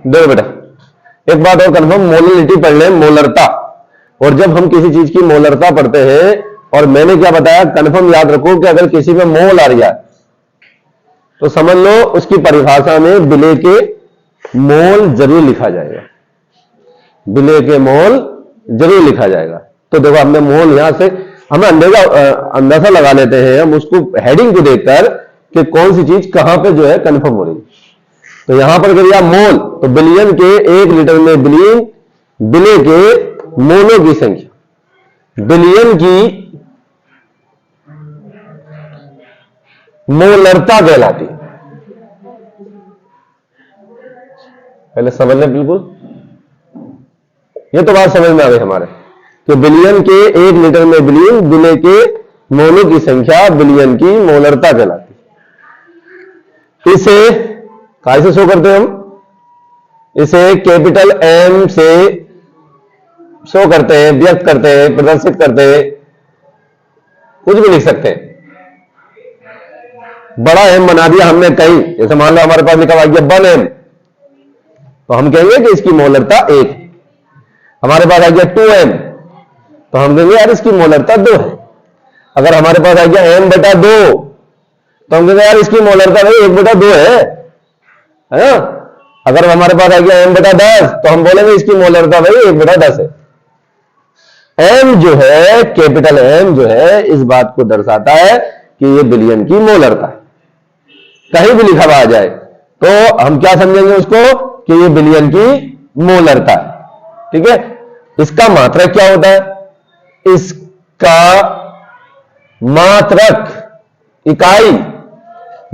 देखो बेटा, एक बात और कंफर्म, मोलरिटी पढ़ लें, मोलरता। और जब हम किसी चीज की मोलरता पढ़ते हैं, और मैंने क्या बताया, कंफर्म याद रखो कि अगर किसी में मोल आ रहा है तो समझ लो उसकी परिभाषा में विलेय के मोल जरूर लिखा जाएगा, विलेय के मोल जरूर लिखा जाएगा। तो देखो हमने मोल यहां से हमें अंदाजा लगा लेते हैं हम उसको हेडिंग को देखकर कि कौन सी चीज कहां पे जो है कंफर्म हो रही है। तो यहां पर करिए मोल, तो बिलियन के 1 लीटर में बिलियन, विलेय के मोलों की संख्या, बिलियन की मोलरता कहलाती है। पहले समझ लें, बिल्कुल ये तो बात समझ में आ गई हमारे कि बिलियन के 1 लीटर में बिलियन, विलेय के मोलों की संख्या बिलियन की मोलरता कहलाती है। इसे कैसे शो करते हैं हम? इसे कैपिटल एम से शो करते हैं, व्यक्त करते हैं, प्रदर्शित करते हैं, कुछ भी लिख सकते हैं। बड़ा एम बना दिया हमने कहीं, जैसे मान लो हमारे पास लिखा हुआ है 1 एम, तो हम कहेंगे कि इसकी मोलरता 1। हमारे पास आ गया 2 एम, तो हम कहेंगे यार इसकी मोलरता 2 है। अगर हमारे पास आ गया m बटा 2, तो हम कहेंगे यार इसकी मोलरता भाई 1 बटा 2 है ना। अगर हमारे पास आ गया m बटा 10, तो हम बोलेंगे इसकी मोलरता भाई 1 बटा 10 है। m जो है, कैपिटल M जो है, इस बात को दर्शाता है कि ये बिलियन की मोलरता है। कहीं भी लिखा हुआ आ जाए तो हम क्या समझेंगे उसको कि ये बिलियन की मोलरता है। ठीक है, इसका मात्रक क्या होता है? इसका मात्रक, इकाई,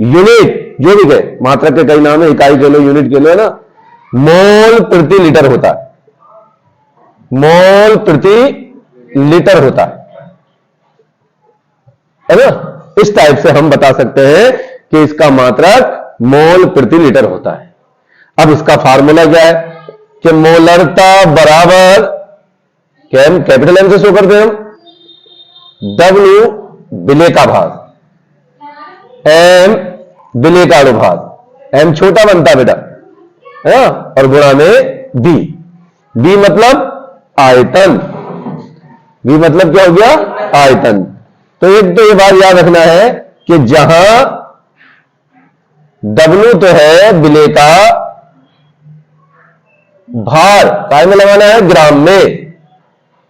यूनिट, जो भी कहे, मात्रक के कई नाम है, इकाई के लो, यूनिट के लो, है ना, मोल प्रति लीटर होता है, मोल प्रति लीटर होता है ना। इस टाइप से हम बता सकते हैं कि इसका मात्रक मोल प्रति लीटर होता है। अब इसका फार्मूला क्या है कि मोलरता बराबर कैपिटल एम से शो करते हैं हम, W विलेय का भाग, M विलेय का अनुभाग, M छोटा बनता है बेटा, है ना, और गुणा में B। B मतलब आयतन, B मतलब क्या हो गया? आयतन। तो एक तो ये बात याद रखना है कि जहां W तो है विलेय का भार, काय में लगाना है, ग्राम में।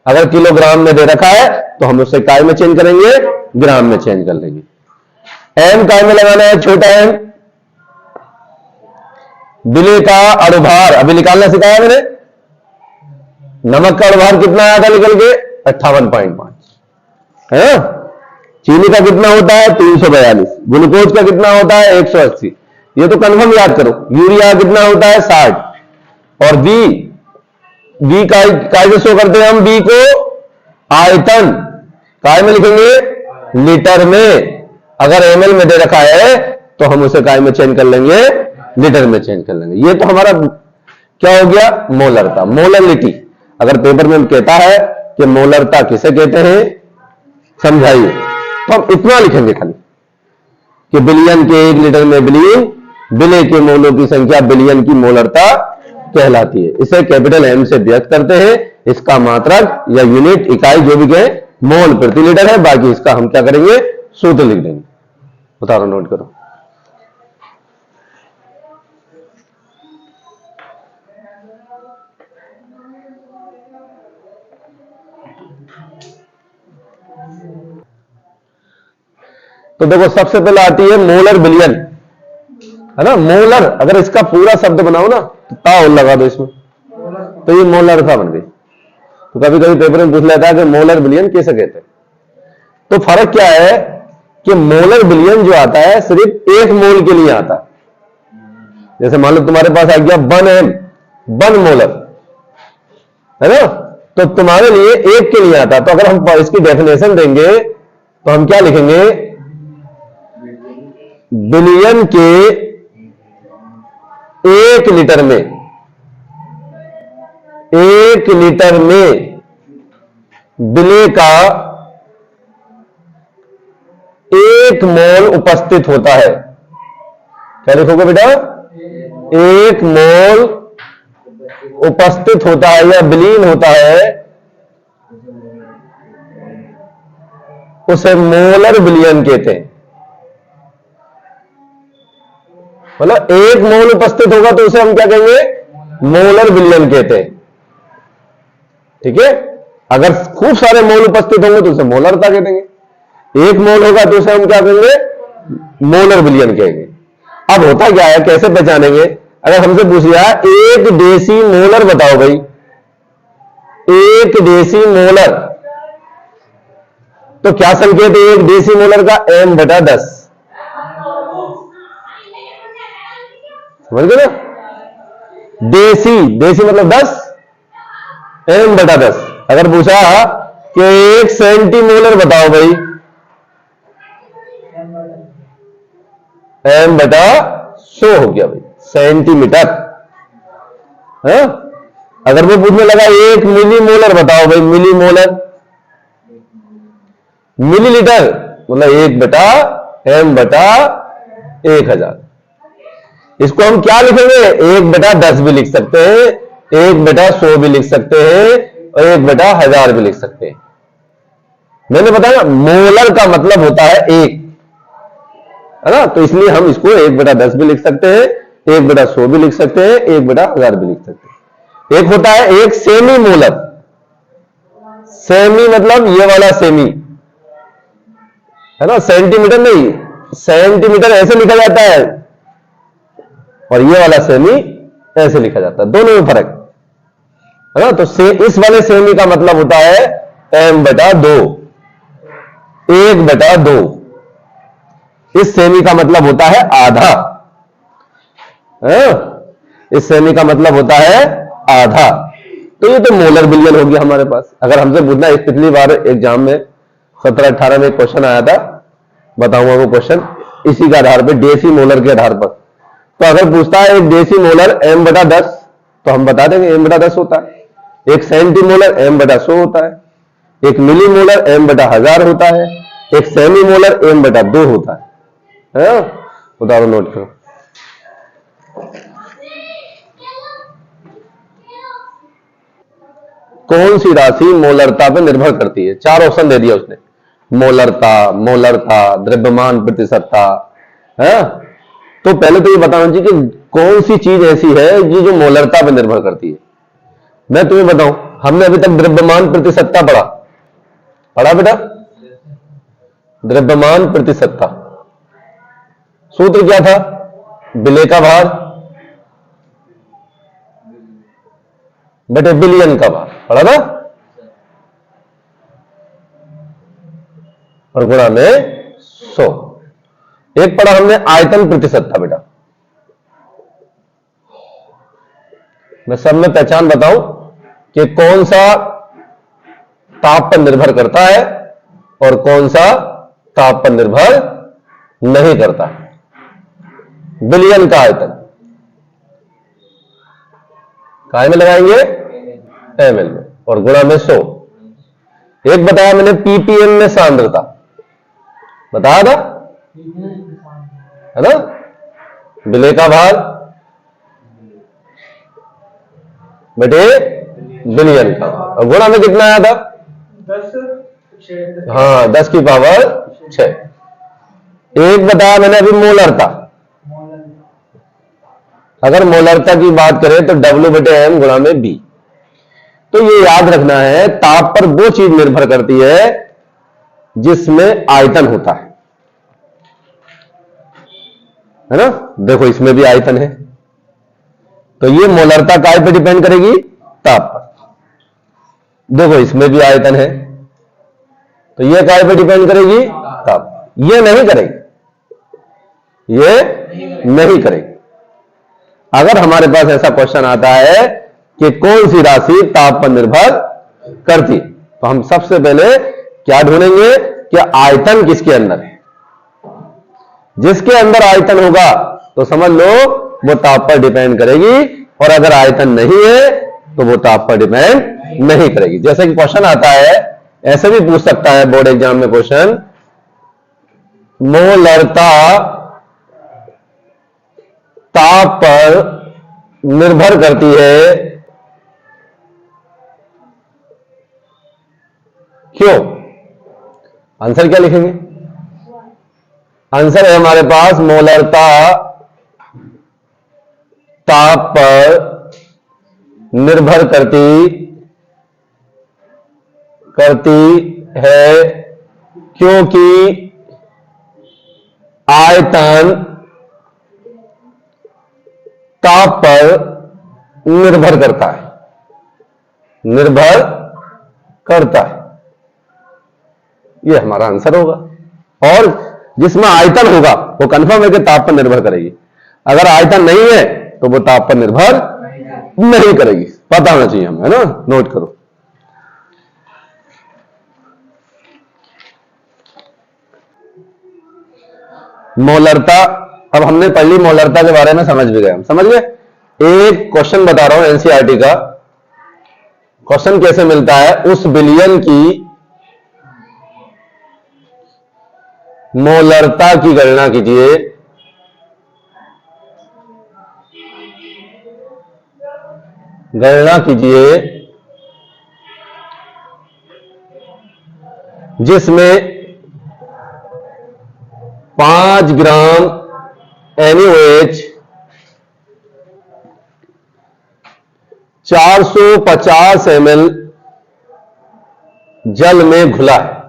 अगर किलोग्राम में दे रखा है तो हम उसे काय में चेंज करेंगे, ग्राम में चेंज कर लेंगे। M काय में लगाना है, छोटा m, विलेय का अणुभार अभी निकालना सिखाया मैंने। नमक का अणुभार कितना आया था निकल के? 58.5 है। चीनी का कितना होता है? 342। ग्लूकोज का कितना होता है? 180। ये तो कन्फर्म याद करो। यूरिया कितना होता है? 60। और बी काय से शो करते हैं हम? बी को आयतन, काय में लिखेंगे? लीटर में। अगर ml में दे रखा है तो हम उसे काय में चेंज कर लेंगे, लीटर में चेंज कर लेंगे। ये तो हमारा क्या हो गया? मोलरता, मोलरिटी। अगर पेपर में कहता है कि मोलरता किसे कहते हैं समझाइए, तो हम इतना लिखेंगे खाली कि बिलियन के 1 लीटर में बिलियन, विलेय के मोलों की संख्या बिलियन की मोलरता कहलाती है। इसे कैपिटल M से व्यक्त करते हैं। इसका मात्रक या यूनिट, इकाई जो भी कहे, मोल प्रति लीटर है। बाकी इसका हम क्या करेंगे? सूत्र लिख देंगे। उदाहरण नोट करो। तो देखो सबसे पहले आती है मोलर बिलियन, है ना। मोलर अगर इसका पूरा शब्द बनाओ ना तो ताओ लगा दो इसमें, तो ये मोलरता बन गई। तो कभी कभी पेपर में पूछ लेता है कि मोलर बिलियन कैसे कहते हैं। तो फर्क क्या है कि मोलर बिलियन जो आता है सिर्फ 1 मोल के लिए आता है। जैसे मान लो तुम्हारे पास आ गया 1 m, 1 मोलर, है ना, तो तुम्हारे लिए 1 के लिए आता है। तो अगर हम इसकी डेफिनेशन देंगे तो हम क्या लिखेंगे? बिलियन के 1 लीटर में, 1 लीटर में विलेय का 1 मोल उपस्थित होता है। क्या लिखोगे बेटा? 1 मोल उपस्थित होता है या विलीन होता है उसे मोलर विलयन कहते हैं। मतलब 1 मोल उपस्थित होगा तो उसे हम क्या कहेंगे? मोलर विलयन कहते हैं। ठीक है, अगर खूब सारे मोल उपस्थित होंगे तो उसे मोलरता कह देंगे। 1 मोल होगा तो उसे हम क्या कहेंगे? मोलर विलयन कहेंगे। अब होता क्या है, कैसे पहचानेंगे? अगर हमसे पूछ लिया 1 डेसी मोलर बताओ भाई, 1 डेसी मोलर, तो क्या संकेत है 1 डेसी मोलर का? m/10। समझ गए ना? देसी, देसी मतलब 10, m/10। अगर पूछा कि 1 सेंटीमोलर बताओ भाई, m/100 हो गया भाई, सेंटीमीटर है। अगर वो पूछने लगा 1 मिलीमोलर बताओ भाई, मिलीमोलर, मिलीलीटर मतलब 1/m/1000। इसको हम क्या लिखेंगे? 1/10 भी लिख सकते हैं, 1/100 भी लिख सकते हैं और 1/1000 भी लिख सकते हैं। मैंने बताया मोलर का मतलब होता है 1, है ना? तो इसलिए हम इसको 1/10 भी लिख सकते हैं, 1/100 भी लिख सकते हैं, 1/1000 भी लिख सकते हैं। एक होता है 1 सेमी मोलर। सेमी मतलब ये वाला सेमी, है ना? सेंटीमीटर नहीं, सेंटीमीटर ऐसे लिखा जाता है और ये वाला सेमी ऐसे लिखा जाता है, दोनों में फर्क है ना? तो इस वाले सेमी का मतलब होता है m/2, 1/2। इस सेमी का मतलब होता है आधा, इस सेमी का मतलब होता है आधा। तो ये तो मोलर विलयन हो गया हमारे पास। अगर हमसे पूछना, एक पिछली बार एग्जाम में 17-18 में एक क्वेश्चन आया था, बताऊंगा वो क्वेश्चन इसी के आधार पर, डेसी मोलर के आधार पर। तो अगर पूछता है 1 डेसी मोलर m/10, तो हम बता देंगे m/10 होता है। 1 सेंटीमोलर m/100 होता है, 1 मिलीमोलर m/1000 होता है, 1 सेमी मोलर m/2 होता है। उदाहरण नोट करो। कौन सी राशि मोलरता पर निर्भर करती है? 4 ऑप्शन दे दिया उसने, मोलरता, मोलरता, द्रव्यमान प्रतिशतता, है। तो पहले तो ये बताना चाहिए कि कौन सी चीज ऐसी है जो मोलरता पर निर्भर करती है। मैं तुम्हें बताऊं, हमने अभी तक द्रव्यमान प्रतिशतता पढ़ा बेटा? द्रव्यमान प्रतिशतता सूत्र क्या था? विलेय का भार बटे बिलियन का भार, पढ़ा था? और गुणा में 100। एक पढ़ा हमने आयतन प्रतिशतता बेटा। मैं सब में पहचान बताऊं कि कौन सा ताप पर निर्भर करता है और कौन सा ताप पर निर्भर नहीं करता। बिलियन का आयतन काय में लगाएंगे? ml में, और गुणा में 100। एक बताया मैंने ppm में सांद्रता, बताया था, है ना? विलेय का भार बेटे बिलियन का भार, और गुणा में कितना आया था? 10। हाँ, 10 की पावर 6। एक बताया मैंने अभी मोलरता। अगर मोलरता की बात करें तो W/M गुणा में B। तो ये याद रखना है, ताप पर वो चीज निर्भर करती है जिसमें आयतन होता है ना? देखो इसमें भी आयतन है, तो ये मोलरता काय पे डिपेंड करेगी? ताप पर। देखो इसमें भी आयतन है, तो ये काय पे डिपेंड करेगी? ताप। ये नहीं करेगी, ये नहीं करेगी। अगर हमारे पास ऐसा क्वेश्चन आता है कि कौन सी राशि ताप पर निर्भर करती, तो हम सबसे पहले क्या ढूंढेंगे कि आयतन किसके अंदर है। जिसके अंदर आयतन होगा तो समझ लो वो ताप पर डिपेंड करेगी, और अगर आयतन नहीं है तो वो ताप पर डिपेंड नहीं करेगी। जैसे कि क्वेश्चन आता है, ऐसे भी पूछ सकता है बोर्ड एग्जाम में क्वेश्चन, मोलरता ताप पर निर्भर करती है, क्यों? आंसर क्या लिखेंगे? आंसर है हमारे पास मोलरता ताप पर निर्भर करती है, क्योंकि आयतन ताप पर निर्भर करता है, निर्भर करता है। यह हमारा आंसर होगा। और जिसमें आयतन होगा वो कंफर्म है कि ताप पर निर्भर करेगी। अगर आयतन नहीं है तो वो ताप पर निर्भर नहीं करेगी। पता होना चाहिए हमें, है ना? नोट करो। मोलरता, अब हमने पढ़ ली मोलरता के बारे में, समझ भी गए हम, समझ गए। एक क्वेश्चन बता रहा हूं एनसीईआरटी का। क्वेश्चन कैसे मिलता है? उस विलयन की मोलरता की गणना कीजिए जिसमें 5 ग्राम NaOH 450 ml जल में घुला है।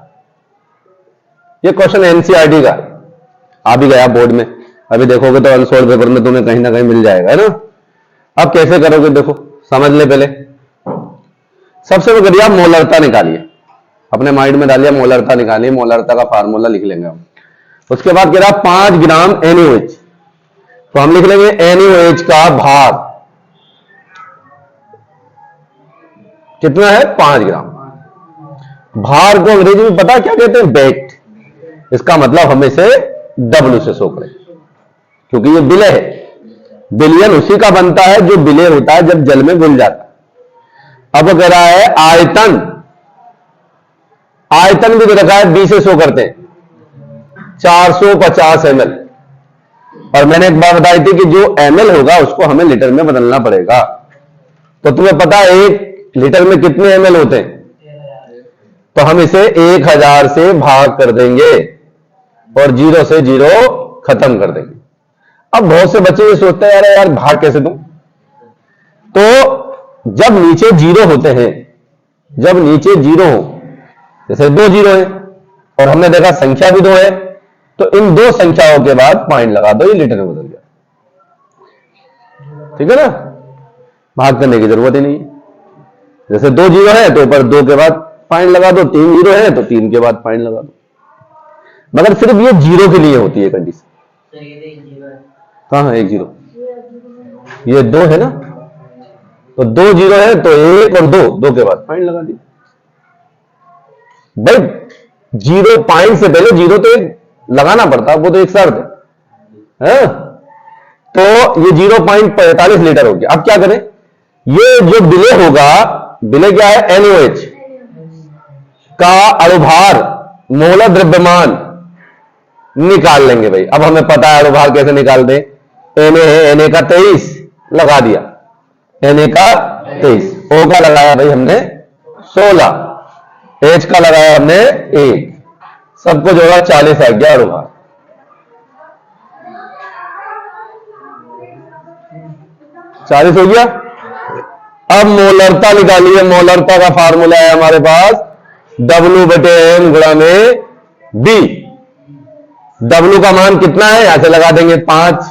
ये क्वेश्चन एनसीईआरटी का आ भी गया बोर्ड में, अभी देखोगे तो अनसोल्ड पेपर में तुम्हें कहीं ना कहीं मिल जाएगा, है ना? अब कैसे करोगे देखो, समझ ले। पहले सबसे बढ़िया मोलरता निकालिए, अपने माइंड में डालिए मोलरता निकालिए, मोलरता का फार्मूला लिख लेंगे हम। उसके बाद कह रहा 5 ग्राम NaOH, तो हम लिख लेंगे NaOH का भार कितना है? 5 ग्राम। भार को अंग्रेजी में पता क्या कहते हैं? वेट। इसका मतलब हम इसे W से शो करें, क्योंकि ये विलय है। विलयन उसी का बनता है जो विलय होता है जब जल में घुल जाता है। अब कह रहा है आयतन, आयतन भी दे रखा है, B से शो करते हैं 450 ml। और मैंने एक बात बताई थी कि जो ml होगा उसको हमें लीटर में बदलना पड़ेगा। तो तुम्हें पता है 1 लीटर में कितने ml होते हैं? तो हम इसे 1000 से भाग कर देंगे और 0 से 0 खत्म कर देंगे। अब बहुत से बच्चे ये सोचते हैं यार भाग कैसे दूं? तो जब नीचे 0 होते हैं, जब नीचे 0 हो, जैसे 2 0 है और हमने देखा संख्या भी 2 है, तो इन 2 संख्याओं के बाद पॉइंट लगा दो, ये लीटर में बदल गया। ठीक है ना? भाग करने की जरूरत ही नहीं है। जैसे 2 0 है तो ऊपर 2 के बाद पॉइंट लगा दो, 3 0 है तो 3 के बाद पॉइंट लगा दो। मगर सिर्फ ये 0 के लिए होती है कंडीशन। कहां है 1 0? ये 2 है ना, तो 2 0 है तो 1 और 2 के बाद पॉइंट लगा दी भाई। 0 पॉइंट से पहले 0 तो लगाना पड़ता, वो तो एक शर्त है। तो ये 0.45 लीटर हो गया। अब क्या करें? ये जो विलय होगा, विलय क्या है? NaOH का अणुभार, मोलर द्रव्यमान निकाल लेंगे भाई। अब हमें पता है अणुभार कैसे निकाल दें। Na है, Na का 23 लगा दिया, Na का 23, O का लगाया भाई हमने 16, H का लगाया हमने 1, सबको जोड़ा 40 आ गया अणुभार। चालीस हो गया। अब मोलरता निकालिए। मोलरता का फार्मूला है हमारे पास W/M गुणा में B। W का मान कितना है? यहां से लगा देंगे 5,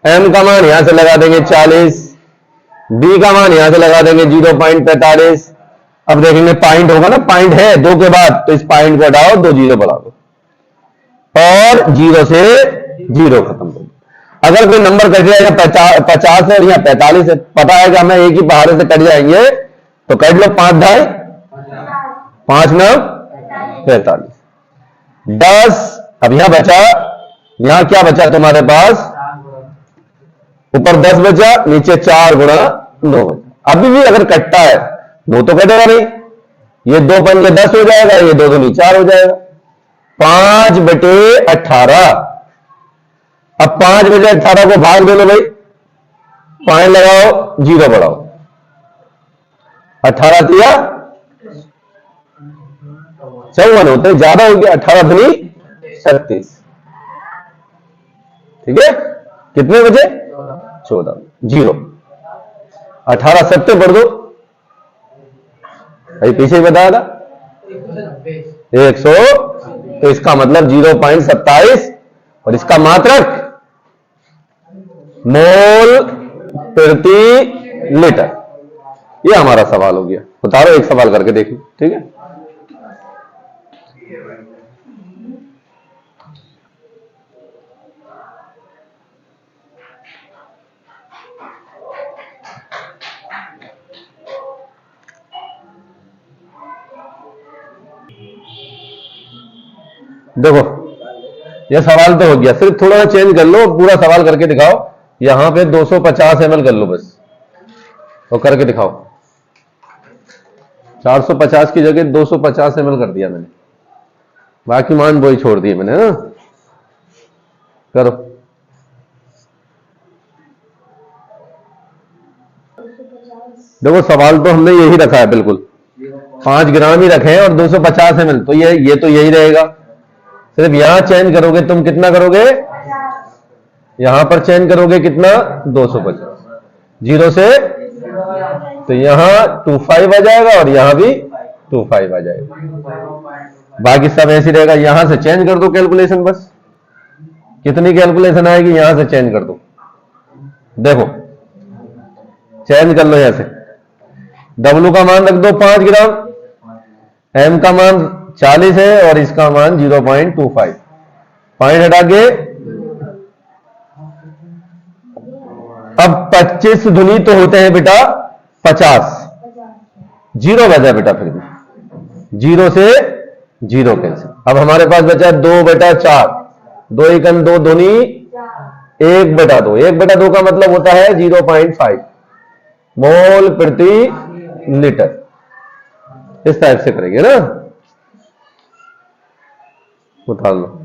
M का मान यहां से लगा देंगे 40, B का मान यहां से लगा देंगे 0.45। अब देखेंगे पॉइंट होगा ना, पॉइंट है 2 के बाद, तो इस पॉइंट को हटाओ, 2 0 बढ़ा दो और 0 से 0 खत्म कर दो। अगर कोई नंबर कट जाएगा 50 है और यहाँ 45 है, पता है कि हमें एक ही पहाड़े से कट जाएंगे, तो कट लो 5 ढाई 5 9 45 10। अब यहां बचा, यहां क्या बचा तुम्हारे पास? ऊपर 10 बचा, नीचे 4 गुणा 9 बचा। अभी भी अगर कटता है 2 तो कटेगा नहीं, ये 2 पंजे 10 हो जाएगा, ये 2 दूनी 4 हो जाएगा। 5/18। अब 5/18 को भाग दे लो भाई, 5 लगाओ, 0 बढ़ाओ, 18 दिया 54 होते, ज्यादा हो गया, 18 धनी 36। ठीक है, कितने बचे? 14, 0। 18 सत्ते बढ़ दो, अभी पीछे ही बताया था 100, तो इसका मतलब 0.27 और इसका मात्रक मोल प्रति लीटर। ये हमारा सवाल हो गया। उतारो, एक सवाल करके देखो। ठीक है, देखो ये सवाल तो हो गया, सिर्फ थोड़ा चेंज कर लो, पूरा सवाल करके दिखाओ। यहां पे 250 ml कर लो बस, और करके दिखाओ। 450 की जगह 250 ml कर दिया मैंने, बाकी मान वही छोड़ दिए मैंने ना। करो, देखो सवाल तो हमने यही रखा है, बिल्कुल 5 ग्राम ही रखे हैं और 250 ml, तो ये तो यही रहेगा। सिर्फ यहां चेंज करोगे, तुम कितना करोगे, यहां पर चेंज करोगे कितना, 250, 0 से, तो यहां 25 आ जाएगा और यहां भी 25 आ जाएगा। बाकी सब ऐसे रहेगा। यहां से चेंज कर दो कैलकुलेशन, बस कितनी कैलकुलेशन आएगी यहां से चेंज कर दो। देखो चेंज कर लो, यहां से W का मान रख दो 5 ग्राम, M का मान 40 है और इसका मान 0.25, पॉइंट हटा के अब 25 धुनी तो होते हैं बेटा 50, 0 बचा बेटा, फिर भी 0 से 0 कैसे। अब हमारे पास बचा 2/4, 2 एकम 2 धुनी 1/2, 1/2 का मतलब होता है 0.5 मोल प्रति लीटर। इस टाइप से करेंगे ना, उठा लो।